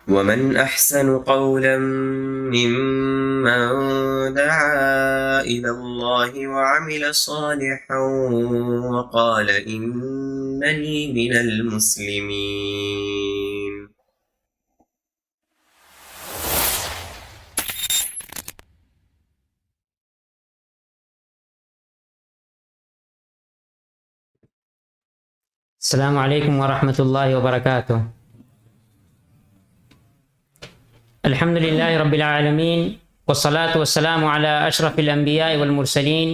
ومن أحسن قولا ممن دعا إلى الله وعمل صالحا وقال إنني من المسلمين. السلام علیکم ورحمۃ اللہ وبرکاتہ. الحمد للہ رب العالمین والصلاة والسلام علی اشرف الانبیاء والمرسلین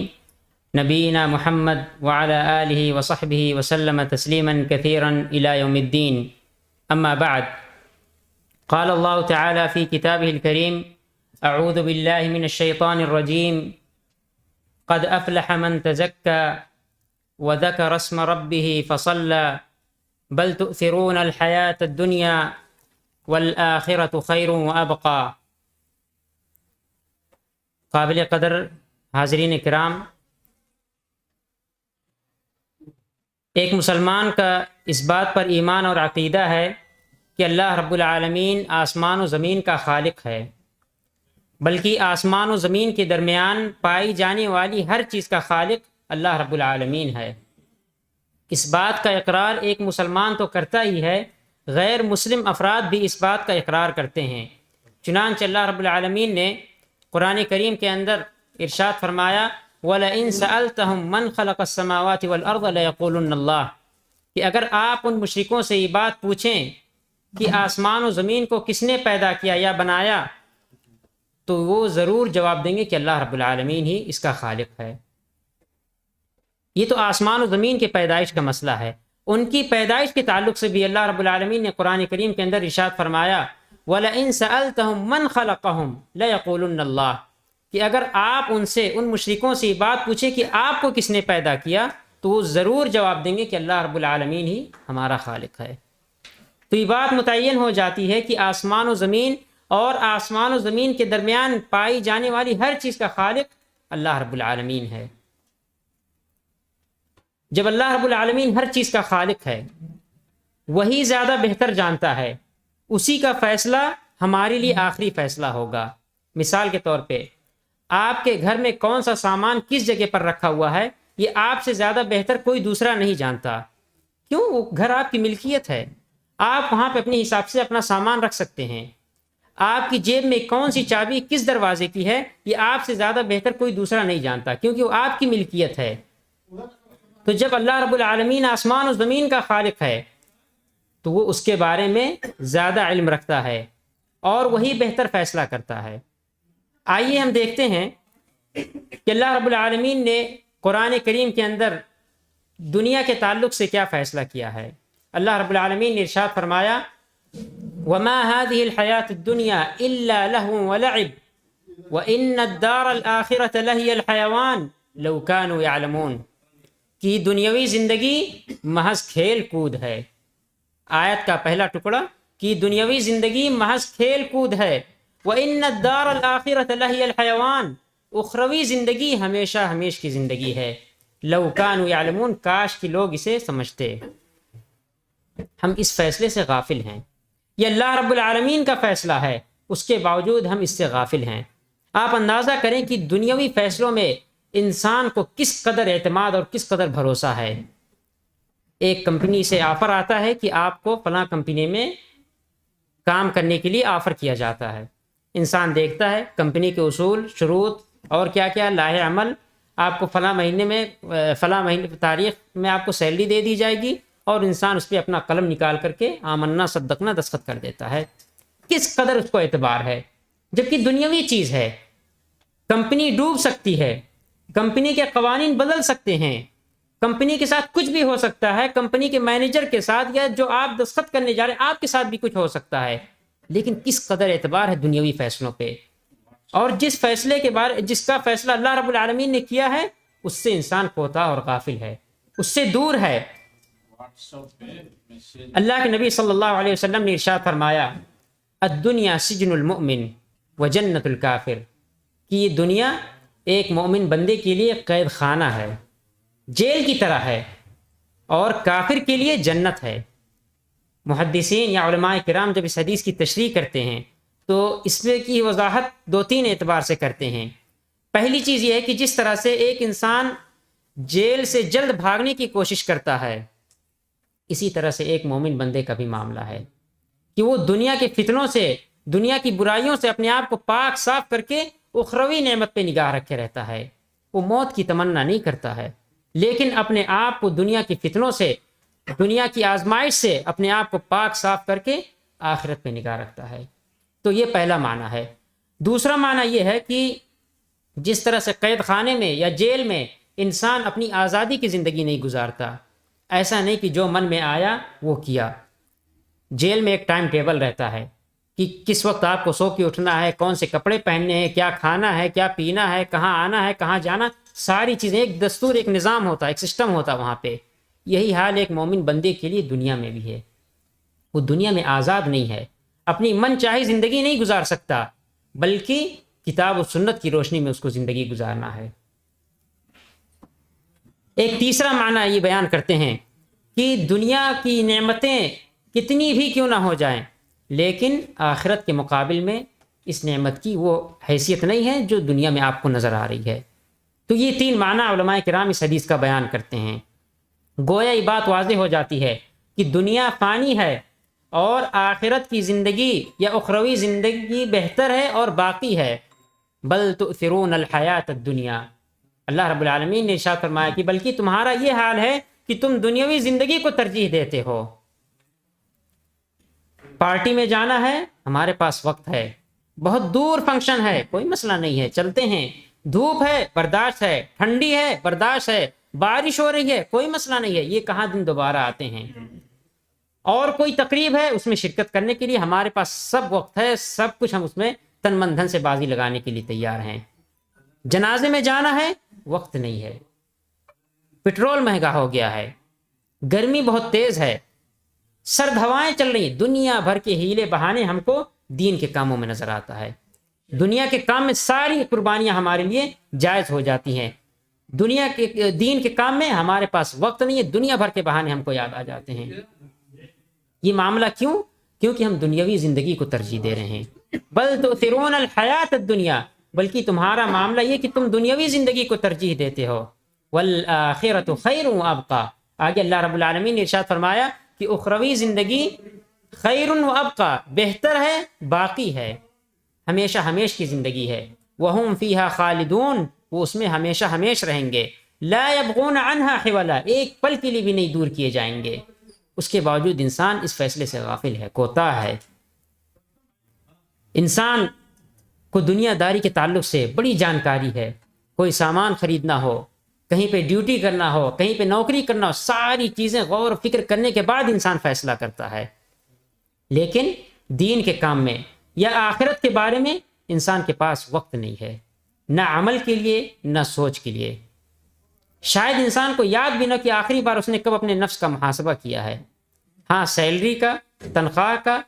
نبینا محمد وعلی آلہ وصحبہ وسلم تسلیما کثیرا الی یوم الدین. اما بعد، قال اللہ تعالی فی کتابہ الکریم: اعوذ باللہ من الشیطان الرجیم، قد افلح من تزکی وذكر اسم ربه فصلى بل تؤثرون الحياة الدنيا والآخرة خير وأبقى. قابل قدر حاضرین کرام، ایک مسلمان کا اس بات پر ایمان اور عقیدہ ہے کہ اللہ رب العالمین آسمان و زمین کا خالق ہے، بلکہ آسمان و زمین کے درمیان پائی جانے والی ہر چیز کا خالق اللہ رب العالمین ہے. اس بات کا اقرار ایک مسلمان تو کرتا ہی ہے، غیر مسلم افراد بھی اس بات کا اقرار کرتے ہیں. چنانچہ اللہ رب العالمین نے قرآن کریم کے اندر ارشاد فرمایا: وَلَئِن سَأَلْتَهُم مَّنْ خَلَقَ السَّمَاوَاتِ وَالْأَرْضَ لَيَقُولُنَّ اللَّهُ، کہ اگر آپ ان مشرکوں سے یہ بات پوچھیں کہ آسمان و زمین کو کس نے پیدا کیا یا بنایا، تو وہ ضرور جواب دیں گے کہ اللہ رب العالمین ہی اس کا خالق ہے. یہ تو آسمان و زمین کے پیدائش کا مسئلہ ہے. ان کی پیدائش کے تعلق سے بھی اللہ رب العالمین نے قرآن کریم کے اندر ارشاد فرمایا: وَلَئِن سَأَلْتَهُم مَّنْ خَلَقَهُمْ لَيَقُولُنَّ اللَّهُ، کہ اگر آپ ان سے، ان مشرکوں سے یہ بات پوچھیں کہ آپ کو کس نے پیدا کیا، تو وہ ضرور جواب دیں گے کہ اللہ رب العالمین ہی ہمارا خالق ہے. تو یہ بات متعین ہو جاتی ہے کہ آسمان و زمین اور آسمان و زمین کے درمیان پائی جانے والی ہر چیز کا خالق اللہ رب العالمین ہے. جب اللہ رب العالمین ہر چیز کا خالق ہے، وہی زیادہ بہتر جانتا ہے، اسی کا فیصلہ ہمارے لیے آخری فیصلہ ہوگا. مثال کے طور پہ، آپ کے گھر میں کون سا سامان کس جگہ پر رکھا ہوا ہے، یہ آپ سے زیادہ بہتر کوئی دوسرا نہیں جانتا. کیوں؟ وہ گھر آپ کی ملکیت ہے، آپ وہاں پہ اپنے حساب سے اپنا سامان رکھ سکتے ہیں. آپ کی جیب میں کون سی چابی کس دروازے کی ہے، یہ آپ سے زیادہ بہتر کوئی دوسرا نہیں جانتا، کیونکہ وہ آپ کی ملکیت ہے. تو جب اللہ رب العالمین آسمان و زمین کا خالق ہے، تو وہ اس کے بارے میں زیادہ علم رکھتا ہے اور وہی بہتر فیصلہ کرتا ہے. آئیے ہم دیکھتے ہیں کہ اللہ رب العالمین نے قرآن کریم کے اندر دنیا کے تعلق سے کیا فیصلہ کیا ہے. اللہ رب العالمین نے ارشاد فرمایا: وَمَا هَذِهِ الْحَيَاةُ الدُّنْيَا إِلَّا لَهْوٌ وَلَعِبٌ وَإِنَّ الدَّارَ الْآخِرَةَ لَهِيَ الْحَيَوَانُ لَوْ كَانُوا يَعْلَمُونَ، کہ دنیاوی زندگی محض کھیل کود ہے. آیت کا پہلا ٹکڑا کہ دنیاوی زندگی محض کھیل کود ہے. وَإِنَّ الدَّارَ الْآخِرَةَ لَهِيَ الْحَيَوَانُ، اخروی زندگی ہمیشہ ہمیش کی زندگی ہے. لَوْ كَانُوا يَعْلَمُونَ، کاش کہ لوگ اسے سمجھتے. ہم اس فیصلے سے غافل ہیں. یہ اللہ رب العالمین کا فیصلہ ہے، اس کے باوجود ہم اس سے غافل ہیں. آپ اندازہ کریں کہ دنیاوی فیصلوں میں انسان کو کس قدر اعتماد اور کس قدر بھروسہ ہے. ایک کمپنی سے آفر آتا ہے کہ آپ کو فلاں کمپنی میں کام کرنے کے لیے آفر کیا جاتا ہے. انسان دیکھتا ہے کمپنی کے اصول، شروط اور کیا کیا لائحہ عمل، آپ کو فلاں مہینے تاریخ میں آپ کو سیلری دے دی جائے گی، اور انسان اس پہ اپنا قلم نکال کر کے آمنا صدقنا دستخط کر دیتا ہے. کس قدر اس کو اعتبار ہے، جبکہ دنیاوی چیز ہے. کمپنی ڈوب سکتی ہے، کمپنی کے قوانین بدل سکتے ہیں، کمپنی کے ساتھ کچھ بھی ہو سکتا ہے، کمپنی کے مینیجر کے ساتھ یا جو آپ دستخط کرنے جا رہے ہیں آپ کے ساتھ بھی کچھ ہو سکتا ہے. لیکن کس قدر اعتبار ہے دنیاوی فیصلوں پہ. اور جس کا فیصلہ اللہ رب العالمین نے کیا ہے، اس سے انسان کوتاہ اور غافل ہے، اس سے دور ہے. اللہ کے نبی صلی اللہ علیہ وسلم نے ارشاد فرمایا: الدنیا سجن المؤمن وجنت الکافر، کہ یہ دنیا ایک مومن بندے کے لیے قید خانہ ہے، جیل کی طرح ہے، اور کافر کے لیے جنت ہے. محدثین یا علماء کرام جب اس حدیث کی تشریح کرتے ہیں تو اس میں کی وضاحت 2-3 اعتبار سے کرتے ہیں۔ پہلی چیز یہ ہے کہ جس طرح سے ایک انسان جیل سے جلد بھاگنے کی کوشش کرتا ہے، اسی طرح سے ایک مومن بندے کا بھی معاملہ ہے کہ وہ دنیا کے فتنوں سے، دنیا کی برائیوں سے اپنے آپ کو پاک صاف کر کے اخروی نعمت پہ نگاہ رکھے رہتا ہے۔ وہ موت کی تمنا نہیں کرتا ہے، لیکن اپنے آپ کو دنیا کی فتنوں سے، دنیا کی آزمائش سے اپنے آپ کو پاک صاف کر کے آخرت پہ نگاہ رکھتا ہے۔ تو یہ پہلا معنی ہے۔ دوسرا معنی یہ ہے کہ جس طرح سے قید خانے میں یا جیل میں انسان اپنی آزادی کی زندگی نہیں گزارتا، ایسا نہیں کہ جو من میں آیا وہ کیا۔ جیل میں ایک ٹائم ٹیبل رہتا ہے کہ کس وقت آپ کو سو کے اٹھنا ہے، کون سے کپڑے پہننے ہیں، کیا کھانا ہے، کیا پینا ہے، کہاں آنا ہے، کہاں جانا، ساری چیزیں ایک دستور، ایک نظام ہوتا ہے، ایک سسٹم ہوتا ہے وہاں پہ۔ یہی حال ایک مومن بندے کے لیے دنیا میں بھی ہے۔ وہ دنیا میں آزاد نہیں ہے، اپنی من چاہی زندگی نہیں گزار سکتا، بلکہ کتاب و سنت کی روشنی میں اس کو زندگی گزارنا ہے۔ ایک تیسرا معنی یہ بیان کرتے ہیں کہ دنیا کی نعمتیں کتنی بھی کیوں نہ ہو جائیں، لیکن آخرت کے مقابل میں اس نعمت کی وہ حیثیت نہیں ہے جو دنیا میں آپ کو نظر آ رہی ہے۔ تو یہ 3 معنی علماء کرام اس حدیث کا بیان کرتے ہیں۔ گویا یہ بات واضح ہو جاتی ہے کہ دنیا فانی ہے اور آخرت کی زندگی یا اخروی زندگی بہتر ہے اور باقی ہے۔ بل تؤثرون الحیات الدنیا، اللہ رب العالمین نے ارشاد فرمایا کہ بلکہ تمہارا یہ حال ہے کہ تم دنیاوی زندگی کو ترجیح دیتے ہو۔ پارٹی میں جانا ہے، ہمارے پاس وقت ہے، بہت دور فنکشن ہے، کوئی مسئلہ نہیں ہے، چلتے ہیں، دھوپ ہے برداشت ہے، ٹھنڈی ہے برداشت ہے، بارش ہو رہی ہے، کوئی مسئلہ نہیں ہے، یہ کہاں دن دوبارہ آتے ہیں۔ اور کوئی تقریب ہے، اس میں شرکت کرنے کے لیے ہمارے پاس سب وقت ہے، سب کچھ ہم اس میں تن من دھن سے بازی لگانے کے لیے تیار ہیں۔ جنازے میں جانا ہے، وقت نہیں ہے، پٹرول مہنگا ہو گیا ہے، گرمی بہت تیز ہے، سرد ہوائیں چل رہی ہیں، دنیا بھر کے ہیلے بہانے ہم کو دین کے کاموں میں نظر آتا ہے۔ دنیا کے کام میں ساری قربانیاں ہمارے لیے جائز ہو جاتی ہیں، دنیا کے دین کے کام میں ہمارے پاس وقت نہیں ہے، دنیا بھر کے بہانے ہم کو یاد آ جاتے ہیں۔ یہ معاملہ کیوں؟ کیونکہ ہم دنیاوی زندگی کو ترجیح دے رہے ہیں۔ بل تؤثرون الحیات الدنیا، بلکہ تمہارا معاملہ یہ کہ تم دنیاوی زندگی کو ترجیح دیتے ہو۔ والآخرۃ خیر وابقی، آگے اللہ رب العالمین نے ارشاد فرمایا کہ اخروی زندگی خیر وابقی، بہتر ہے، باقی ہے، ہمیشہ ہمیش کی زندگی ہے۔ وہم فیہا خالدون، وہ اس میں ہمیشہ ہمیش رہیں گے۔ لا یبغون عنہا حولا، ایک پل کے لیے بھی نہیں دور کیے جائیں گے۔ اس کے باوجود انسان اس فیصلے سے غافل ہے، کوتاہ ہے۔ انسان کو دنیا داری کے تعلق سے بڑی جانکاری ہے، کوئی سامان خریدنا ہو، کہیں پہ ڈیوٹی کرنا ہو، کہیں پہ نوکری کرنا ہو، ساری چیزیں غور و فکر کرنے کے بعد انسان فیصلہ کرتا ہے۔ لیکن دین کے کام میں یا آخرت کے بارے میں انسان کے پاس وقت نہیں ہے، نہ عمل کے لیے نہ سوچ کے لیے۔ شاید انسان کو یاد بھی نہ کہ آخری بار اس نے کب اپنے نفس کا محاسبہ کیا ہے۔ ہاں، سیلری کا، تنخواہ کا،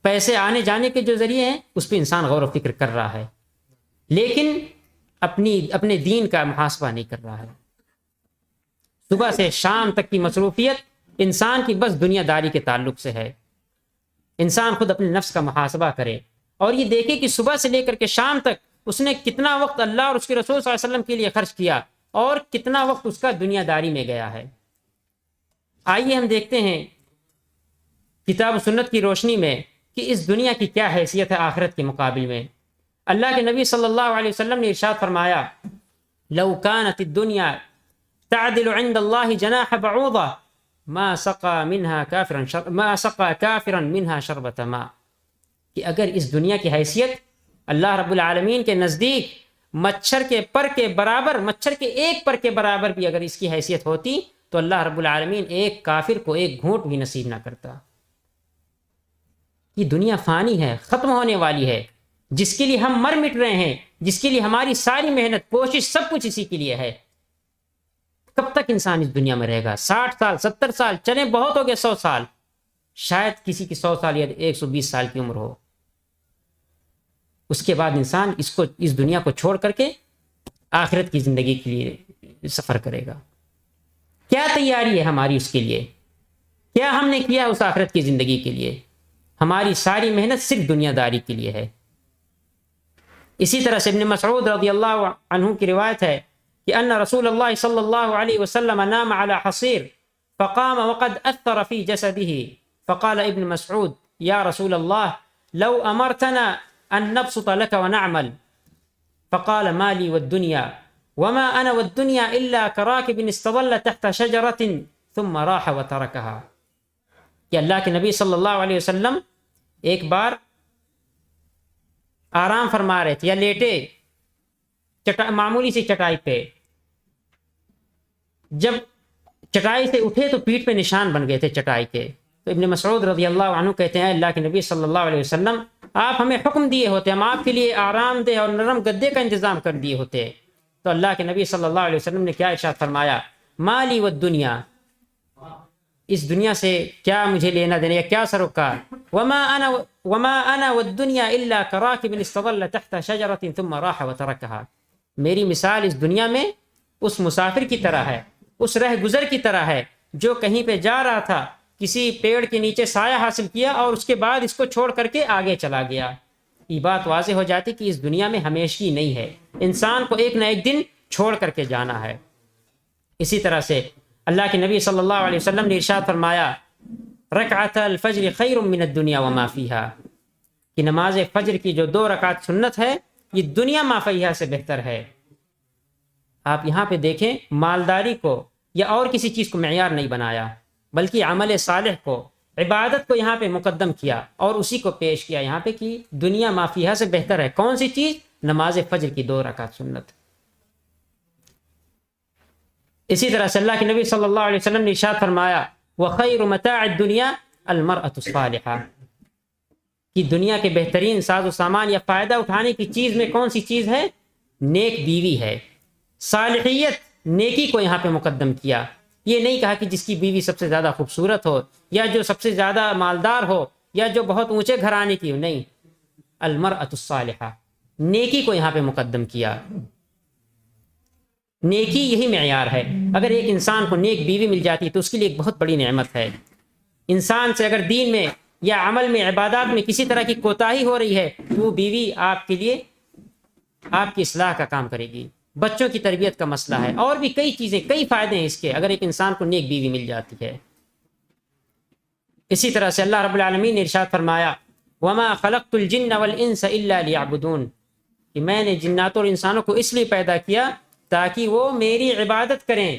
پیسے آنے جانے کے جو ذریعے ہیں اس پہ انسان غور و فکر کر رہا ہے، لیکن اپنے دین کا محاسبہ نہیں کر رہا ہے۔ صبح سے شام تک کی مصروفیت انسان کی بس دنیا داری کے تعلق سے ہے۔ انسان خود اپنے نفس کا محاسبہ کرے اور یہ دیکھے کہ صبح سے لے کر کے شام تک اس نے کتنا وقت اللہ اور اس کے رسول صلی اللہ علیہ وسلم کے لیے خرچ کیا اور کتنا وقت اس کا دنیا داری میں گیا ہے۔ آئیے ہم دیکھتے ہیں کتاب و سنت کی روشنی میں کہ اس دنیا کی کیا حیثیت ہے آخرت کے مقابل میں۔ اللہ کے نبی صلی اللہ علیہ وسلم نے ارشاد فرمایا، لو كانت الدنيا تعدل عند الله جناح بعوضة ما سقى كافرا منها شربة ماء، کہ اگر اس دنیا کی حیثیت اللہ رب العالمین کے نزدیک مچھر کے پر کے برابر، مچھر کے ایک پر کے برابر بھی اگر اس کی حیثیت ہوتی تو اللہ رب العالمین ایک کافر کو ایک گھونٹ بھی نصیب نہ کرتا۔ یہ دنیا فانی ہے، ختم ہونے والی ہے، جس کے لیے ہم مر مٹ رہے ہیں، جس کے لیے ہماری ساری محنت، کوشش، سب کچھ اسی کے لیے ہے۔ کب تک انسان اس دنیا میں رہے گا؟ 60 سال، 70 سال، چلیں بہت ہو گئے 100 سال، شاید کسی کی 100 سال یا 120 سال کی عمر ہو۔ اس کے بعد انسان اس دنیا کو چھوڑ کر کے آخرت کی زندگی کے لیے سفر کرے گا۔ کیا تیاری ہے ہماری اس کے لیے؟ کیا ہم نے کیا اس آخرت کی زندگی کے لیے؟ ہماری ساری محنت صرف دنیا داری کے لیے ہے۔ اسی طرح سے ابن مسعود رضی اللہ عنہ کی روایت ہے کہ ان رسول اللہ صلی اللہ علیہ وسلم نام على حصیر فقام وقد اثر في جسده فقال ابن مسعود یا رسول اللہ لو امرتنا ان نبسط لك ونعمل فقال ما لي والدنيا وما انا والدنيا الا كراكب استظل تحت شجرة ثم راح وتركها۔ کہ اللہ کے نبی صلی اللہ علیہ وسلم ایک بار آرام فرما رہے تھے یا لیٹے معمولی سی چٹائی پہ، جب چٹائی سے اٹھے تو پیٹھ پہ نشان بن گئے تھے چٹائی کے۔ تو ابن مسعود رضی اللہ عنہ کہتے ہیں اللہ کے نبی صلی اللہ علیہ وسلم آپ ہمیں حکم دیے ہوتے، ہم آپ کے لیے آرام دہ اور نرم گدے کا انتظام کر دیے ہوتے، تو اللہ کے نبی صلی اللہ علیہ وسلم نے کیا ارشاد فرمایا، مالی والدنیا، اس دنیا سے کیا مجھے لینا دینا یا کیا سروکار، وما انا والدنیا الا كراكب استظل تحت شجرة ثم راح وتركها، میری مثال اس دنیا میں اس مسافر کی طرح ہے، اس رہ گزر کی طرح ہے جو کہیں پہ جا رہا تھا، کسی پیڑ کے نیچے سایہ حاصل کیا اور اس کے بعد اس کو چھوڑ کر کے آگے چلا گیا۔ یہ بات واضح ہو جاتی کہ اس دنیا میں ہمیشگی نہیں ہے، انسان کو ایک نہ ایک دن چھوڑ کر کے جانا ہے۔ اسی طرح سے اللہ کے نبی صلی اللہ علیہ وسلم نے ارشاد فرمایا رکعت الفجر خیر من الدنیا وما فیہا، کہ نماز فجر کی جو 2 رکعت سنت ہے یہ دنیا ما فیہا سے بہتر ہے۔ آپ یہاں پہ دیکھیں، مالداری کو یا اور کسی چیز کو معیار نہیں بنایا، بلکہ عمل صالح کو، عبادت کو یہاں پہ مقدم کیا اور اسی کو پیش کیا یہاں پہ کہ دنیا ما فیہا سے بہتر ہے۔ کون سی چیز؟ نماز فجر کی 2 رکعت سنت۔ اسی طرح سے اللہ کے نبی صلی اللہ علیہ وسلم نے ارشاد فرمایا وَخَيْرُ مَتَاعِ الدُّنْيَا الْمَرْأَةُ الصَّالِحَةُ، کہ دنیا کے بہترین ساز و سامان یا فائدہ اٹھانے کی چیز میں کون سی چیز ہے؟ نیک بیوی ہے۔ صالحیت، نیکی کو یہاں پہ مقدم کیا، یہ نہیں کہا کہ جس کی بیوی سب سے زیادہ خوبصورت ہو یا جو سب سے زیادہ مالدار ہو یا جو بہت اونچے گھرانے کی ہو، نہیں، المرأة الصالحہ، نیکی کو یہاں پہ مقدم کیا۔ نیکی یہی معیار ہے۔ اگر ایک انسان کو نیک بیوی مل جاتی تو اس کے لیے ایک بہت بڑی نعمت ہے۔ انسان سے اگر دین میں یا عمل میں، عبادات میں کسی طرح کی کوتاہی ہو رہی ہے تو وہ بیوی آپ کے لیے آپ کی اصلاح کا کام کرے گی، بچوں کی تربیت کا مسئلہ ہے، اور بھی کئی چیزیں، کئی فائدے ہیں اس کے اگر ایک انسان کو نیک بیوی مل جاتی ہے۔ اسی طرح سے اللہ رب العالمین نے ارشاد فرمایا وَمَا خَلَقْتُ الْجِنَّ وَالْإِنسَ إِلَّا لِيَعْبُدُونَ، کہ میں نے جنات اور انسانوں کو اس لیے پیدا کیا تاکہ وہ میری عبادت کریں۔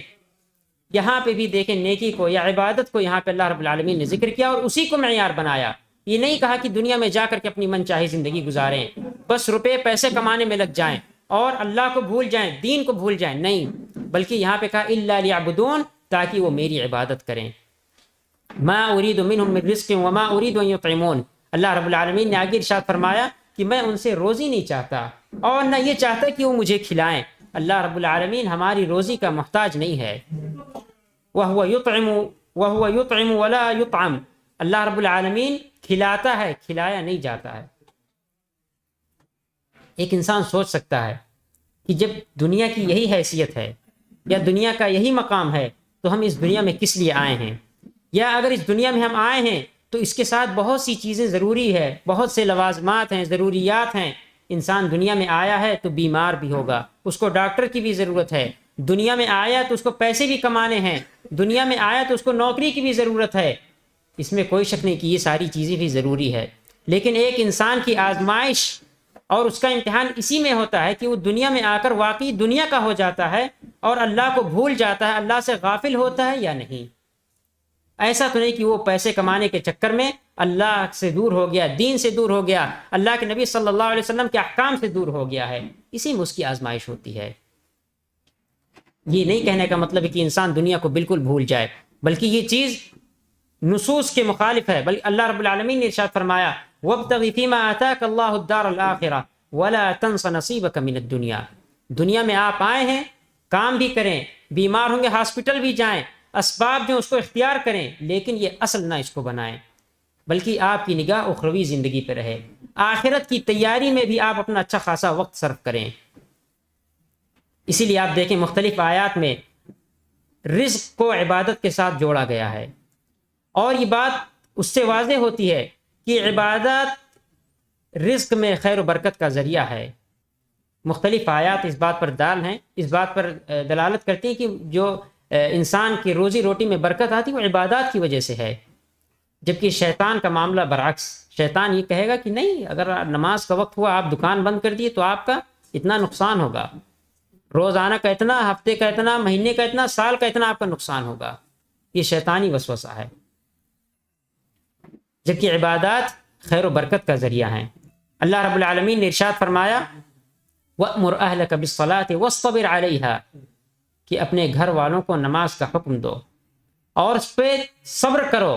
یہاں پہ بھی دیکھیں نیکی کو یا عبادت کو یہاں پہ اللہ رب العالمین نے ذکر کیا اور اسی کو معیار بنایا۔ یہ نہیں کہا کہ دنیا میں جا کر کے اپنی من چاہی زندگی گزاریں، بس روپے پیسے کمانے میں لگ جائیں اور اللہ کو بھول جائیں، دین کو بھول جائیں، نہیں، بلکہ یہاں پہ کہا الا لیعبدون، تاکہ وہ میری عبادت کریں۔ ما اريد منهم من رزق وما اريد ان يطعمون، اللہ رب العالمین نے آگے ارشاد فرمایا کہ میں ان سے روزی نہیں چاہتا اور نہ یہ چاہتا کہ وہ مجھے کھلائیں۔ اللہ رب العالمین ہماری روزی کا محتاج نہیں ہے۔ وَهُوَ يُطْعِمُ وَلَا يُطْعَمُ، اللہ رب العالمین کھلاتا ہے، کھلایا نہیں جاتا ہے۔ ایک انسان سوچ سکتا ہے کہ جب دنیا کی یہی حیثیت ہے یا دنیا کا یہی مقام ہے تو ہم اس دنیا میں کس لیے آئے ہیں، یا اگر اس دنیا میں ہم آئے ہیں تو اس کے ساتھ بہت سی چیزیں ضروری ہے، بہت سے لوازمات ہیں، ضروریات ہیں۔ انسان دنیا میں آیا ہے تو بیمار بھی ہوگا، اس کو ڈاکٹر کی بھی ضرورت ہے، دنیا میں آیا تو اس کو پیسے بھی کمانے ہیں، دنیا میں آیا تو اس کو نوکری کی بھی ضرورت ہے، اس میں کوئی شک نہیں کہ یہ ساری چیزیں بھی ضروری ہے۔ لیکن ایک انسان کی آزمائش اور اس کا امتحان اسی میں ہوتا ہے کہ وہ دنیا میں آ کر واقعی دنیا کا ہو جاتا ہے اور اللہ کو بھول جاتا ہے، اللہ سے غافل ہوتا ہے یا نہیں۔ ایسا تو نہیں کہ وہ پیسے کمانے کے چکر میں اللہ سے دور ہو گیا، دین سے دور ہو گیا، اللہ کے نبی صلی اللہ علیہ وسلم کے احکام سے دور ہو گیا ہے، اسی میں اس کی آزمائش ہوتی ہے۔ یہ نہیں کہنے کا مطلب ہے کہ انسان دنیا کو بالکل بھول جائے، بلکہ یہ چیز نصوص کے مخالف ہے۔ بلکہ اللہ رب العالمین نے ارشاد فرمایا وَابْتَغِ فِيمَا آتَاكَ اللَّهُ الدَّارَ الْآخِرَةَ وَلَا تَنْسَ نَصِيبَكَ مِنَ الدُّنْيَا، دنیا میں آپ آئے ہیں، کام بھی کریں، بیمار ہوں گے ہاسپٹل بھی جائیں، اسباب جو اس کو اختیار کریں، لیکن یہ اصل نہ اس کو بنائیں، بلکہ آپ کی نگاہ اخروی زندگی پہ رہے، آخرت کی تیاری میں بھی آپ اپنا اچھا خاصا وقت صرف کریں۔ اسی لیے آپ دیکھیں مختلف آیات میں رزق کو عبادت کے ساتھ جوڑا گیا ہے، اور یہ بات اس سے واضح ہوتی ہے کہ عبادت رزق میں خیر و برکت کا ذریعہ ہے۔ مختلف آیات اس بات پر دال ہیں، اس بات پر دلالت کرتی ہیں کہ جو انسان کی روزی روٹی میں برکت آتی ہے وہ عبادات کی وجہ سے ہے، جبکہ شیطان کا معاملہ برعکس، شیطان یہ کہے گا کہ نہیں، اگر نماز کا وقت ہوا آپ دکان بند کر دیے تو آپ کا اتنا نقصان ہوگا، روزانہ کا اتنا، ہفتے کا اتنا، مہینے کا اتنا، سال کا اتنا آپ کا نقصان ہوگا۔ یہ شیطانی وسوسہ ہے، جبکہ عبادات خیر و برکت کا ذریعہ ہیں۔ اللہ رب العالمین نے ارشاد فرمایا وَأْمُرْ أَهْلَكَ بِالصَّلَاةِ وَاصْطَبِرْ عَلَيْهَا، کہ اپنے گھر والوں کو نماز کا حکم دو اور اس پہ صبر کرو۔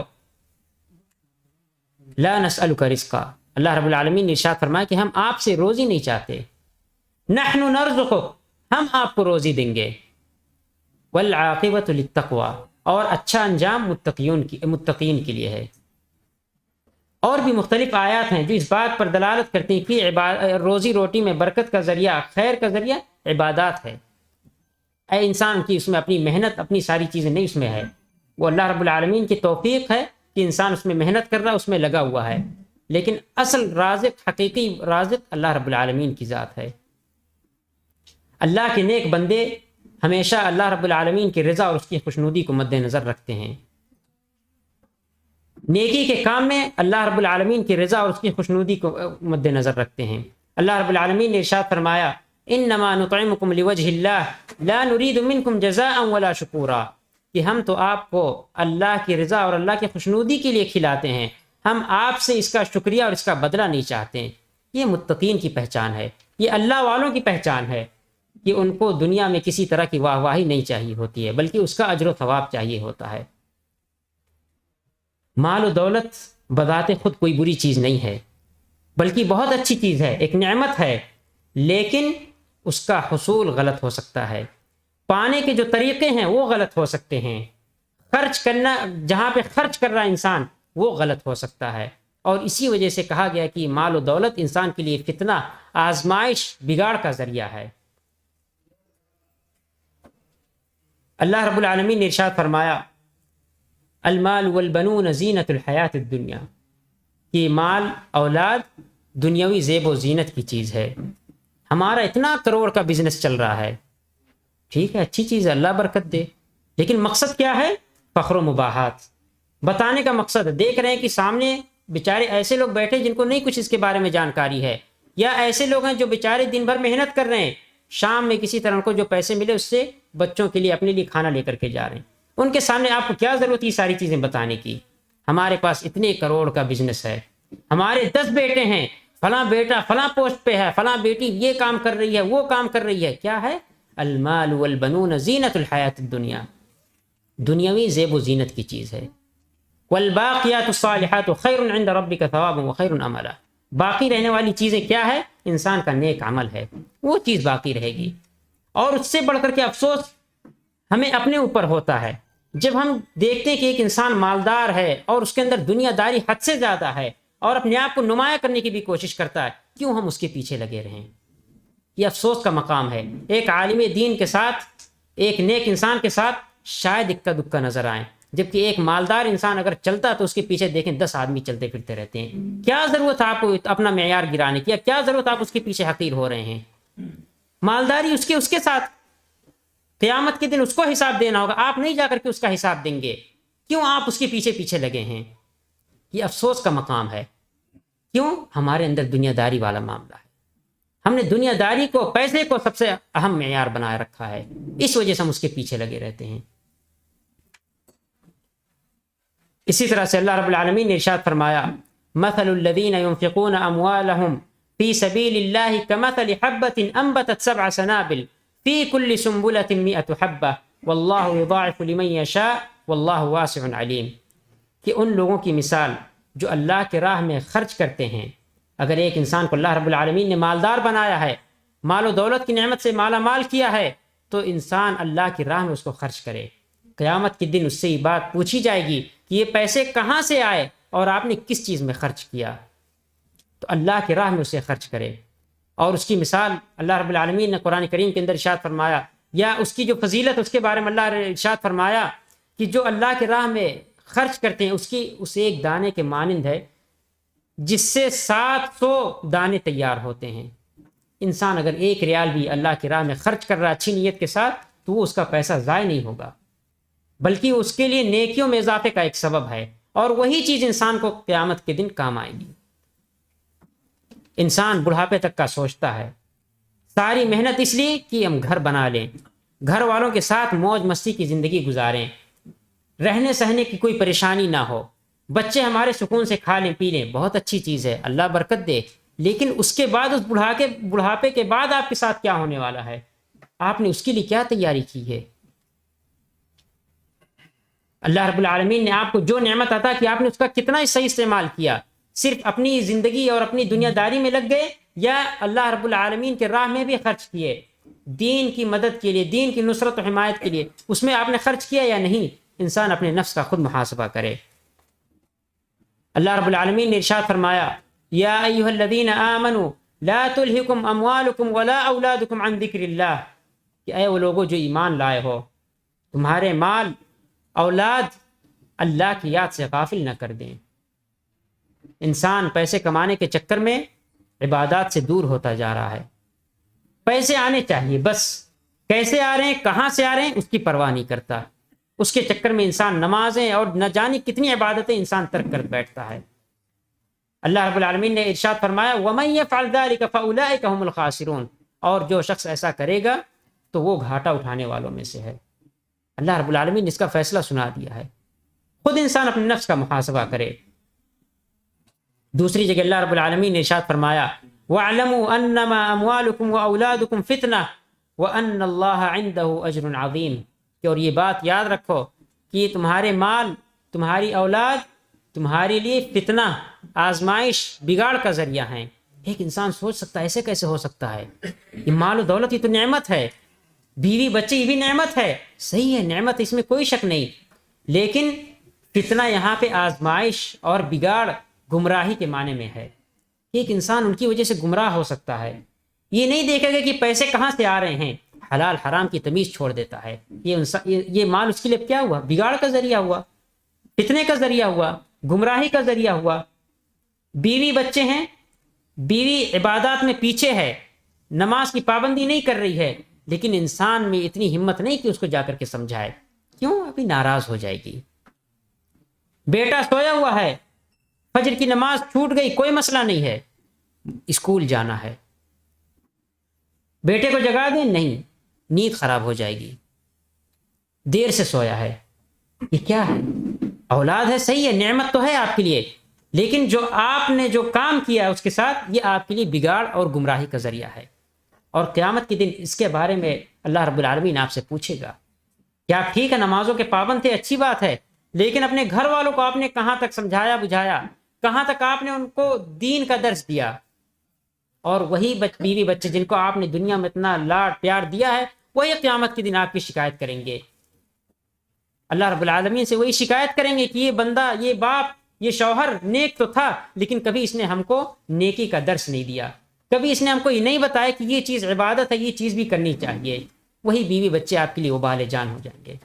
لا نسألك رزقا، اللہ رب العالمین نے ارشاد فرمایا کہ ہم آپ سے روزی نہیں چاہتے، نحن نرزقك، ہم آپ کو روزی دیں گے، والعاقبۃ للتقوی، اور اچھا انجام متقین کے لیے ہے۔ اور بھی مختلف آیات ہیں جو اس بات پر دلالت کرتی ہیں کہ روزی روٹی میں برکت کا ذریعہ، خیر کا ذریعہ عبادات ہے۔ اے انسان کی اس میں اپنی محنت، اپنی ساری چیزیں نہیں اس میں ہے، وہ اللہ رب العالمین کی توفیق ہے کہ انسان اس میں محنت کر رہا ہے، اس میں لگا ہوا ہے، لیکن اصل رازق، حقیقی رازق اللہ رب العالمین کی ذات ہے۔ اللہ کے نیک بندے ہمیشہ اللہ رب العالمین کی رضا اور اس کی خوشنودی کو مد نظر رکھتے ہیں۔ نیکی کے کام میں اللہ رب العالمین کی رضا اور اس کی خوشنودی کو مد نظر رکھتے ہیں۔ اللہ رب العالمین نے ارشاد فرمایا انما نطعمکم لوجہ اللہ لا نرید منکم جزاء ولا شکورا، کہ ہم تو آپ کو اللہ کی رضا اور اللہ کی خوشنودی کے لیے کھلاتے ہیں، ہم آپ سے اس کا شکریہ اور اس کا بدلہ نہیں چاہتے ہیں۔ یہ متقین کی پہچان ہے، یہ اللہ والوں کی پہچان ہے کہ ان کو دنیا میں کسی طرح کی واہ واہی نہیں چاہیے ہوتی ہے، بلکہ اس کا اجر و ثواب چاہیے ہوتا ہے۔ مال و دولت بذات خود کوئی بری چیز نہیں ہے، بلکہ بہت اچھی چیز ہے، ایک نعمت ہے، لیکن اس کا حصول غلط ہو سکتا ہے، پانے کے جو طریقے ہیں وہ غلط ہو سکتے ہیں، خرچ کرنا، جہاں پہ خرچ کر رہا انسان وہ غلط ہو سکتا ہے، اور اسی وجہ سے کہا گیا کہ مال و دولت انسان کے لیے فتنہ، آزمائش، بگاڑ کا ذریعہ ہے۔ اللہ رب العالمین نے ارشاد فرمایا المال والبنون زینت الحیات الدنیا، کہ مال، اولاد دنیاوی زیب و زینت کی چیز ہے۔ ہمارا اتنا کروڑ کا بزنس چل رہا ہے، ٹھیک ہے، اچھی چیز ہے، اللہ برکت دے، لیکن مقصد کیا ہے؟ فخر و مباحات بتانے کا مقصد ہے۔ دیکھ رہے ہیں کہ سامنے بیچارے ایسے لوگ بیٹھے جن کو نہیں کچھ اس کے بارے میں جانکاری ہے، یا ایسے لوگ ہیں جو بیچارے دن بھر محنت کر رہے ہیں، شام میں کسی طرح کو جو پیسے ملے اس سے بچوں کے لیے، اپنے لیے کھانا لے کر کے جا رہے ہیں۔ ان کے سامنے آپ کو کیا ضرورت ہے یہ ساری چیزیں بتانے کی؟ ہمارے پاس اتنے کروڑ کا بزنس ہے، ہمارے 10 بیٹے ہیں، فلاں بیٹا فلاں پوسٹ پہ ہے، فلاں بیٹی یہ کام کر رہی ہے، وہ کام کر رہی ہے، کیا ہے؟ المال والبنون زینت الحیات الدنیا، دنیاوی زیب و زینت کی چیز ہے۔ والباقیات الصالحات خیر عند ربک ثوابا وخیر املا، باقی رہنے والی چیزیں کیا ہے؟ انسان کا نیک عمل ہے، وہ چیز باقی رہے گی۔ اور اس سے بڑھ کر کے افسوس ہمیں اپنے اوپر ہوتا ہے جب ہم دیکھتے ہیں کہ ایک انسان مالدار ہے اور اس کے اندر دنیا داری حد سے زیادہ ہے اور اپنے آپ کو نمایاں کرنے کی بھی کوشش کرتا ہے، کیوں ہم اس کے پیچھے لگے رہیں؟ یہ افسوس کا مقام ہے۔ ایک عالم دین کے ساتھ، ایک نیک انسان کے ساتھ شاید اکا دکا نظر آئیں، جبکہ ایک مالدار انسان اگر چلتا تو اس کے پیچھے دیکھیں 10 آدمی چلتے پھرتے رہتے ہیں۔ کیا ضرورت ہے آپ کو اپنا معیار گرانے کی؟ کیا ضرورت آپ اس کے پیچھے حقیر ہو رہے ہیں؟ مالداری اس کے ساتھ، قیامت کے دن اس کو حساب دینا ہوگا، آپ نہیں جا کر کے اس کا حساب دیں گے، کیوں آپ اس کے پیچھے لگے ہیں؟ یہ افسوس کا مقام ہے۔ کیوں؟ ہمارے اندر دنیا داری والا معاملہ ہے، ہم نے دنیا داری کو، پیسے کو سب سے اہم معیار بنائے رکھا ہے، اس وجہ سے ہم اس کے پیچھے لگے رہتے ہیں۔ اسی طرح سے اللہ رب العالمین نے ارشاد فرمایا مثل الذین ينفقون اموالهم فی سبیل اللہ کمثل حبۃ انبتت 7 سنابل فی کل سنبلۃ 100 حبۃ واللہ یضاعف لمن یشاء واللہ واسع علیم، کہ ان لوگوں کی مثال جو اللہ کے راہ میں خرچ کرتے ہیں۔ اگر ایک انسان کو اللہ رب العالمین نے مالدار بنایا ہے، مال و دولت کی نعمت سے مالا مال کیا ہے، تو انسان اللہ کی راہ میں اس کو خرچ کرے۔ قیامت کے دن اس سے یہ بات پوچھی جائے گی کہ یہ پیسے کہاں سے آئے اور آپ نے کس چیز میں خرچ کیا، تو اللہ کی راہ میں اسے خرچ کرے۔ اور اس کی مثال اللہ رب العالمین نے قرآن کریم کے اندر ارشاد فرمایا، یا اس کی جو فضیلت اس کے بارے میں اللہ نے ارشاد فرمایا کہ جو اللہ کی راہ میں خرچ کرتے ہیں اس ایک دانے کے مانند ہے جس سے 700 دانے تیار ہوتے ہیں۔ انسان اگر 1 ریال بھی اللہ کی راہ میں خرچ کر رہا ہے اچھی نیت کے ساتھ تو وہ اس کا پیسہ ضائع نہیں ہوگا، بلکہ اس کے لیے نیکیوں میں اضافے کا ایک سبب ہے، اور وہی چیز انسان کو قیامت کے دن کام آئے گی۔ انسان بڑھاپے تک کا سوچتا ہے، ساری محنت اس لیے کہ ہم گھر بنا لیں، گھر والوں کے ساتھ موج مستی کی زندگی گزاریں، رہنے سہنے کی کوئی پریشانی نہ ہو، بچے ہمارے سکون سے کھا لیں پی لیں، بہت اچھی چیز ہے، اللہ برکت دے، لیکن اس کے بعد اس بڑھاپے کے بعد آپ کے ساتھ کیا ہونے والا ہے؟ آپ نے اس کے لیے کیا تیاری کی ہے؟ اللہ رب العالمین نے آپ کو جو نعمت عطا کی آپ نے اس کا کتنا صحیح استعمال کیا؟ صرف اپنی زندگی اور اپنی دنیا داری میں لگ گئے یا اللہ رب العالمین کے راہ میں بھی خرچ کیے؟ دین کی مدد کے لیے، دین کی نصرت و حمایت کے لیے اس میں آپ نے خرچ کیا یا نہیں؟ انسان اپنے نفس کا خود محاسبہ کرے۔ اللہ رب العالمین نے ارشاد فرمایا یا ایھا الذین آمنوا لا تلہکم اموالکم ولا اولادکم عن ذکر اللہ، کہ اے وہ لوگوں جو ایمان لائے ہو، تمہارے مال اولاد اللہ کی یاد سے غافل نہ کر دیں۔ انسان پیسے کمانے کے چکر میں عبادات سے دور ہوتا جا رہا ہے۔ پیسے آنے چاہیے، بس کیسے آ رہے ہیں کہاں سے آ رہے ہیں اس کی پرواہ نہیں کرتا۔ اس کے چکر میں انسان نمازیں اور نہ جانے کتنی عبادتیں انسان ترک کر بیٹھتا ہے۔ اللہ رب العالمین نے ارشاد فرمایا وَمَن يَفْعَلْ ذَلِكَ فَأُولَٰئِكَ هُمُ الْخَاسِرُونَ، اور جو شخص ایسا کرے گا تو وہ گھاٹا اٹھانے والوں میں سے ہے۔ اللہ رب العالمین نے اس کا فیصلہ سنا دیا ہے، خود انسان اپنے نفس کا محاسبہ کرے۔ دوسری جگہ اللہ رب العالمین نے ارشاد فرمایا وَاعْلَمُوا أَنَّمَا أَمْوَالُكُمْ وَأَوْلَادُكُمْ فِتْنَةٌ وَأَنَّ اللَّهَ عِندَهُ أَجْرٌ عَظِيمٌ، کہ اور یہ بات یاد رکھو کہ تمہارے مال، تمہاری اولاد تمہارے لیے فتنہ، آزمائش، بگاڑ کا ذریعہ ہیں۔ ایک انسان سوچ سکتا ہے ایسے کیسے ہو سکتا ہے؟ یہ مال و دولت یہ تو نعمت ہے، بیوی بچے یہ بھی نعمت ہے، صحیح ہے نعمت، اس میں کوئی شک نہیں، لیکن فتنہ یہاں پہ آزمائش اور بگاڑ گمراہی کے معنی میں ہے۔ ایک انسان ان کی وجہ سے گمراہ ہو سکتا ہے، یہ نہیں دیکھے گا کہ پیسے کہاں سے آ رہے ہیں، حلال حرام کی تمیز چھوڑ دیتا ہے، یہ مال اس کے لیے کیا ہوا؟ بگاڑ کا ذریعہ ہوا، فتنے کا ذریعہ ہوا، گمراہی کا ذریعہ ہوا۔ بیوی بچے ہیں، بیوی عبادات میں پیچھے ہے، نماز کی پابندی نہیں کر رہی ہے، لیکن انسان میں اتنی ہمت نہیں کہ اس کو جا کر کے سمجھائے، کیوں؟ ابھی ناراض ہو جائے گی۔ بیٹا سویا ہوا ہے، فجر کی نماز چھوٹ گئی، کوئی مسئلہ نہیں ہے، اسکول جانا ہے، بیٹے کو جگا دیں، نہیں، نیند خراب ہو جائے گی، دیر سے سویا ہے، یہ کیا ہے؟ اولاد ہے، صحیح ہے، نعمت تو ہے آپ کے لیے، لیکن جو آپ نے جو کام کیا ہے اس کے ساتھ یہ آپ کے لیے بگاڑ اور گمراہی کا ذریعہ ہے، اور قیامت کے دن اس کے بارے میں اللہ رب العالمین آپ سے پوچھے گا کہ آپ ٹھیک ہے نمازوں کے پابند تھے، اچھی بات ہے، لیکن اپنے گھر والوں کو آپ نے کہاں تک سمجھایا بجھایا، کہاں تک آپ نے ان کو دین کا درس دیا؟ اور وہی بیوی بچے جن کو آپ نے دنیا میں اتنا لاڈ پیار دیا ہے وہی قیامت کے دن آپ کی شکایت کریں گے، اللہ رب العالمین سے وہی شکایت کریں گے کہ یہ بندہ، یہ باپ، یہ شوہر نیک تو تھا لیکن کبھی اس نے ہم کو نیکی کا درس نہیں دیا، کبھی اس نے ہم کو یہ نہیں بتایا کہ یہ چیز عبادت ہے، یہ چیز بھی کرنی چاہیے۔ وہی بیوی بچے آپ کے لیے وبال جان ہو جائیں گے۔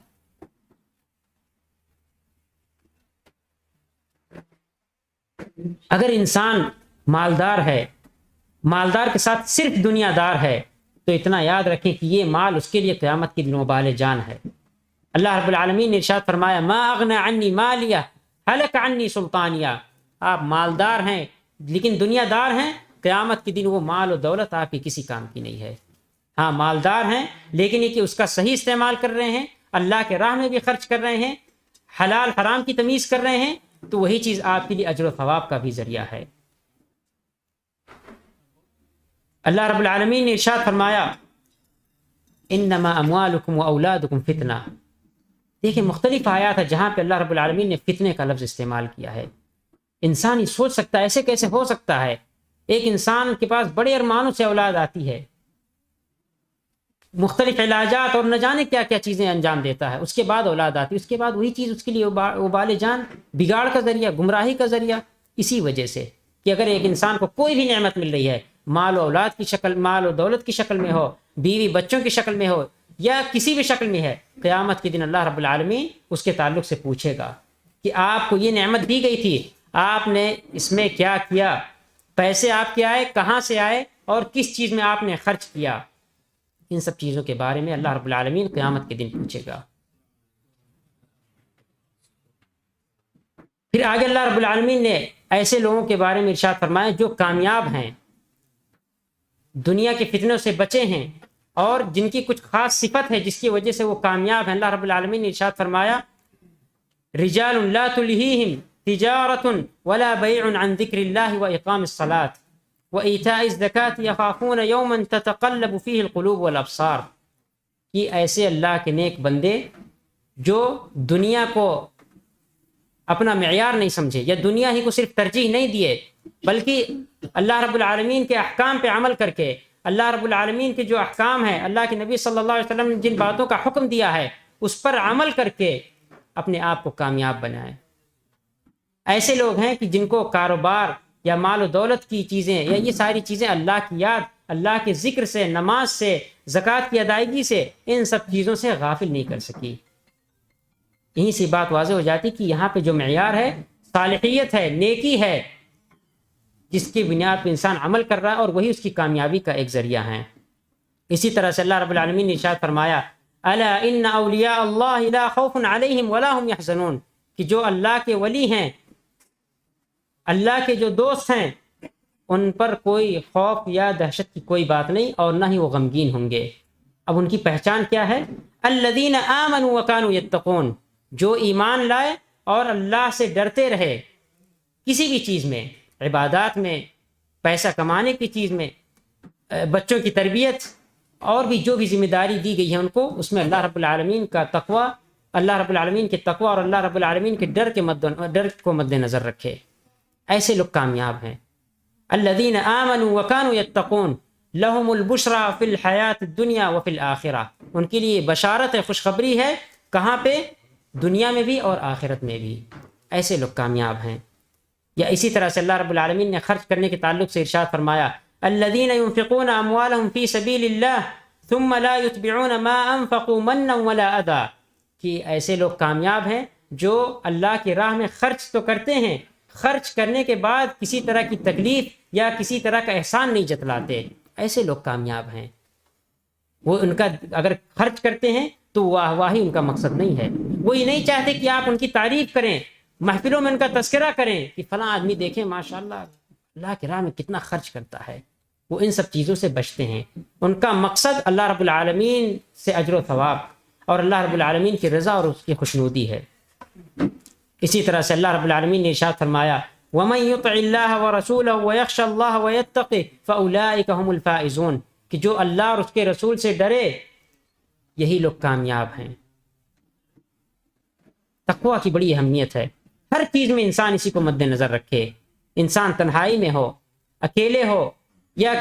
اگر انسان مالدار ہے، مالدار کے ساتھ صرف دنیا دار ہے، تو اتنا یاد رکھیں کہ یہ مال اس کے لیے قیامت کے دن وبال جان ہے۔ اللہ رب العالمین نے ارشاد فرمایا ما اغنى عنی مالیہ ہلک عنی سلطانیہ، آپ مالدار ہیں لیکن دنیا دار ہیں، قیامت کے دن وہ مال و دولت آپ کی کسی کام کی نہیں ہے۔ ہاں مالدار ہیں لیکن یہ کہ اس کا صحیح استعمال کر رہے ہیں، اللہ کے راہ میں بھی خرچ کر رہے ہیں، حلال حرام کی تمیز کر رہے ہیں، تو وہی چیز آپ کے لیے اجر و ثواب کا بھی ذریعہ ہے۔ اللہ رب العالمین نے ارشاد فرمایا انما اموالکم واولادکم فتنہ۔ دیکھیں مختلف آیات ہے جہاں پہ اللہ رب العالمین نے فتنے کا لفظ استعمال کیا ہے۔ انسان یہ سوچ سکتا ہے ایسے کیسے ہو سکتا ہے؟ ایک انسان کے پاس بڑے ارمانوں سے اولاد آتی ہے، مختلف علاجات اور نہ جانے کیا کیا چیزیں انجام دیتا ہے، اس کے بعد اولاد آتی ہے، اس کے بعد وہی چیز اس کے لیے وبال جان، بگاڑ کا ذریعہ، گمراہی کا ذریعہ۔ اسی وجہ سے کہ اگر ایک انسان کو کوئی بھی نعمت مل رہی ہے، مال و اولاد کی شکل، مال و دولت کی شکل میں ہو، بیوی بچوں کی شکل میں ہو، یا کسی بھی شکل میں ہے، قیامت کے دن اللہ رب العالمین اس کے تعلق سے پوچھے گا کہ آپ کو یہ نعمت دی گئی تھی، آپ نے اس میں کیا کیا، پیسے آپ کے آئے کہاں سے آئے اور کس چیز میں آپ نے خرچ کیا، ان سب چیزوں کے بارے میں اللہ رب العالمین قیامت کے دن پوچھے گا۔ پھر آگے اللہ رب العالمین نے ایسے لوگوں کے بارے میں ارشاد فرمایا جو کامیاب ہیں، دنیا کے فتنوں سے بچے ہیں، اور جن کی کچھ خاص صفت ہے جس کی وجہ سے وہ کامیاب ہیں۔ اللہ رب العالمین نے ارشاد فرمایا رجال لا تلہیہم تجارت ولا بیع عن ذکر اللہ واقام الصلاۃ وایتاء الزکاۃ یخافون یوما تتقلب فیہ القلوب والابصار، کہ ایسے اللہ کے نیک بندے جو دنیا کو اپنا معیار نہیں سمجھے یا دنیا ہی کو صرف ترجیح نہیں دیے، بلکہ اللہ رب العالمین کے احکام پہ عمل کر کے، اللہ رب العالمین کے جو احکام ہیں، اللہ کے نبی صلی اللہ علیہ وسلم نے جن باتوں کا حکم دیا ہے اس پر عمل کر کے اپنے آپ کو کامیاب بنائیں۔ ایسے لوگ ہیں کہ جن کو کاروبار یا مال و دولت کی چیزیں یا یہ ساری چیزیں اللہ کی یاد، اللہ کے ذکر سے، نماز سے، زکوٰۃ کی ادائیگی سے، ان سب چیزوں سے غافل نہیں کر سکی۔ یہیں سے بات واضح ہو جاتی کہ یہاں پہ جو معیار ہے صالحیت ہے، نیکی ہے، جس کی بنیاد پہ انسان عمل کر رہا ہے، اور وہی اس کی کامیابی کا ایک ذریعہ ہے۔ اسی طرح سے اللہ رب العالمین نے ارشاد فرمایا الا ان اولیاء اللہ لا خوف علیہم ولا هم يحزنون، کہ جو اللہ کے ولی ہیں، اللہ کے جو دوست ہیں، ان پر کوئی خوف یا دہشت کی کوئی بات نہیں، اور نہ ہی وہ غمگین ہوں گے۔ اب ان کی پہچان کیا ہے؟ الذین آمنوا وکانوا یتقون، جو ایمان لائے اور اللہ سے ڈرتے رہے، کسی بھی چیز میں، عبادات میں، پیسہ کمانے کی چیز میں، بچوں کی تربیت، اور بھی جو بھی ذمہ داری دی گئی ہے ان کو، اس میں اللہ رب العالمین کا تقوی، اللہ رب العالمین کے تقوی اور اللہ رب العالمین کے ڈر کو مد نظر رکھے۔ ایسے لوگ کامیاب ہیں۔ الذین آمنوا وکانوا یتقون لہم البشری فی الحیات الدنیا وفی الآخرہ، ان کے لیے بشارت ہے، خوشخبری ہے، کہاں پہ؟ دنیا میں بھی اور آخرت میں بھی۔ ایسے لوگ کامیاب ہیں۔ یا اسی طرح سے اللہ رب العالمین نے خرچ کرنے کے تعلق سے ارشاد فرمایا الذین ينفقون اموالهم فی سبیل اللہ ثم لا يتبعون ما انفقوا منا ولا اذى، کہ ایسے لوگ کامیاب ہیں جو اللہ کی راہ میں خرچ تو کرتے ہیں، خرچ کرنے کے بعد کسی طرح کی تکلیف یا کسی طرح کا احسان نہیں جتلاتے۔ ایسے لوگ کامیاب ہیں۔ وہ ان کا اگر خرچ کرتے ہیں تو واہ واہی ان کا مقصد نہیں ہے، وہ یہ نہیں چاہتے کہ آپ ان کی تعریف کریں، محفلوں میں ان کا تذکرہ کریں کہ فلاں آدمی دیکھیں ماشاءاللہ اللہ کی راہ میں کتنا خرچ کرتا ہے۔ وہ ان سب چیزوں سے بچتے ہیں۔ ان کا مقصد اللہ رب العالمین سے اجر و ثواب اور اللہ رب العالمین کی رضا اور اس کی خوشنودی ہے۔ اسی طرح سے اللہ رب العالمین نے ارشاد فرمایا وَمَن يُطِعِ اللَّهَ وَرَسُولَهُ وَيَخْشَ اللَّهَ وَيَتَّقِهْ فَأُولَٰئِكَ هُمُ الْفَائِزُونَ، کہ جو اللہ اور اس کے رسول سے ڈرے یہی لوگ کامیاب ہیں۔ تقوی کی بڑی اہمیت ہے۔ ہر چیز میں انسان اسی کو مد نظر رکھے، انسان تنہائی میں ہو، اکیلے ہو یا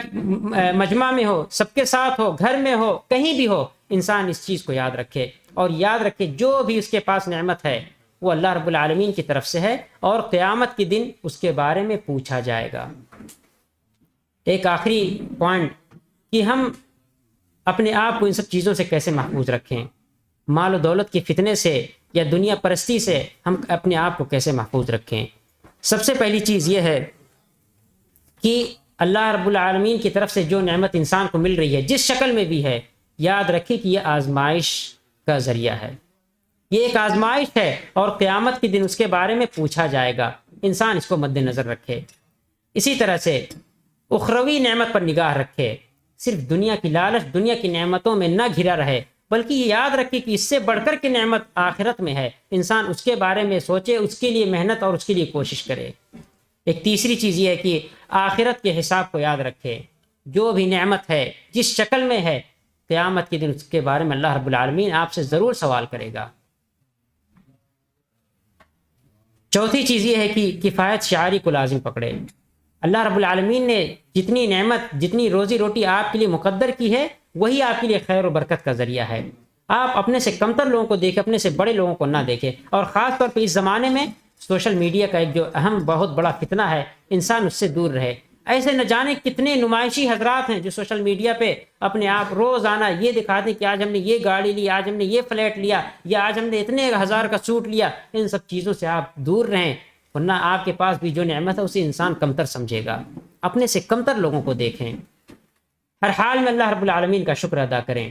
مجمع میں ہو، سب کے ساتھ ہو، گھر میں ہو، کہیں بھی ہو، انسان اس چیز کو یاد رکھے، اور یاد رکھے جو بھی اس کے پاس نعمت ہے وہ اللہ رب العالمین کی طرف سے ہے، اور قیامت کے دن اس کے بارے میں پوچھا جائے گا۔ ایک آخری پوائنٹ کہ ہم اپنے آپ کو ان سب چیزوں سے کیسے محفوظ رکھیں، مال و دولت کے فتنے سے یا دنیا پرستی سے ہم اپنے آپ کو کیسے محفوظ رکھیں۔ سب سے پہلی چیز یہ ہے کہ اللہ رب العالمین کی طرف سے جو نعمت انسان کو مل رہی ہے جس شکل میں بھی ہے، یاد رکھے کہ یہ آزمائش کا ذریعہ ہے، یہ ایک آزمائش ہے، اور قیامت کے دن اس کے بارے میں پوچھا جائے گا۔ انسان اس کو مد نظر رکھے۔ اسی طرح سے اخروی نعمت پر نگاہ رکھے، صرف دنیا کی لالچ، دنیا کی نعمتوں میں نہ گھرا رہے، بلکہ یہ یاد رکھے کہ اس سے بڑھ کر کے نعمت آخرت میں ہے۔ انسان اس کے بارے میں سوچے، اس کے لیے محنت اور اس کے لیے کوشش کرے۔ ایک تیسری چیز یہ ہے کہ آخرت کے حساب کو یاد رکھے، جو بھی نعمت ہے جس شکل میں ہے، قیامت کے دن اس کے بارے میں اللہ رب العالمین آپ سے ضرور سوال کرے گا۔ چوتھی چیز یہ ہے کہ کفایت شعاری کو لازم پکڑے۔ اللہ رب العالمین نے جتنی نعمت، جتنی روزی روٹی آپ کے لیے مقدر کی ہے، وہی آپ کے لیے خیر و برکت کا ذریعہ ہے۔ آپ اپنے سے کمتر لوگوں کو دیکھیں، اپنے سے بڑے لوگوں کو نہ دیکھیں، اور خاص طور پہ اس زمانے میں سوشل میڈیا کا ایک جو اہم بہت بڑا فتنہ ہے، انسان اس سے دور رہے۔ ایسے نہ جانے کتنے نمائشی حضرات ہیں جو سوشل میڈیا پہ اپنے آپ روزانہ یہ دکھاتے ہیں کہ آج ہم نے یہ گاڑی لی، آج ہم نے یہ فلیٹ لیا، یا آج ہم نے اتنے ہزار کا سوٹ لیا۔ ان سب چیزوں سے آپ دور رہیں، ورنہ آپ کے پاس بھی جو نعمت ہے اسے انسان کمتر سمجھے گا۔ اپنے سے کمتر لوگوں کو دیکھیں، ہر حال میں اللہ رب العالمین کا شکر ادا کریں،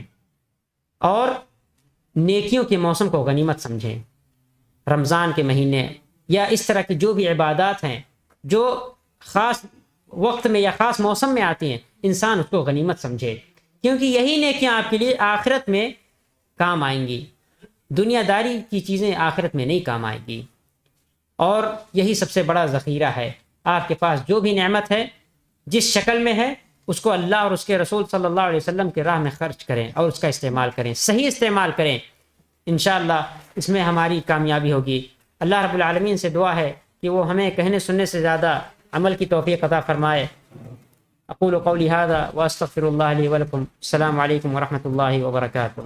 اور نیکیوں کے موسم کو غنیمت سمجھیں۔ رمضان کے مہینے یا اس طرح کی جو بھی عبادات ہیں جو خاص وقت میں یا خاص موسم میں آتی ہیں، انسان اس کو غنیمت سمجھے، کیونکہ یہی نیکیاں آپ کے لیے آخرت میں کام آئیں گی۔ دنیا داری کی چیزیں آخرت میں نہیں کام آئیں گی، اور یہی سب سے بڑا ذخیرہ ہے۔ آپ کے پاس جو بھی نعمت ہے جس شکل میں ہے، اس کو اللہ اور اس کے رسول صلی اللہ علیہ وسلم کے راہ میں خرچ کریں اور اس کا استعمال کریں، صحیح استعمال کریں۔ انشاءاللہ اس میں ہماری کامیابی ہوگی۔ اللہ رب العالمین سے دعا ہے کہ وہ ہمیں کہنے سننے سے زیادہ عمل کی توفیق عطا فرمائے۔ اقول قولی ھذا واستغفر اللہ لی ولکم۔ السلام علیکم ورحمۃ اللہ وبرکاتہ۔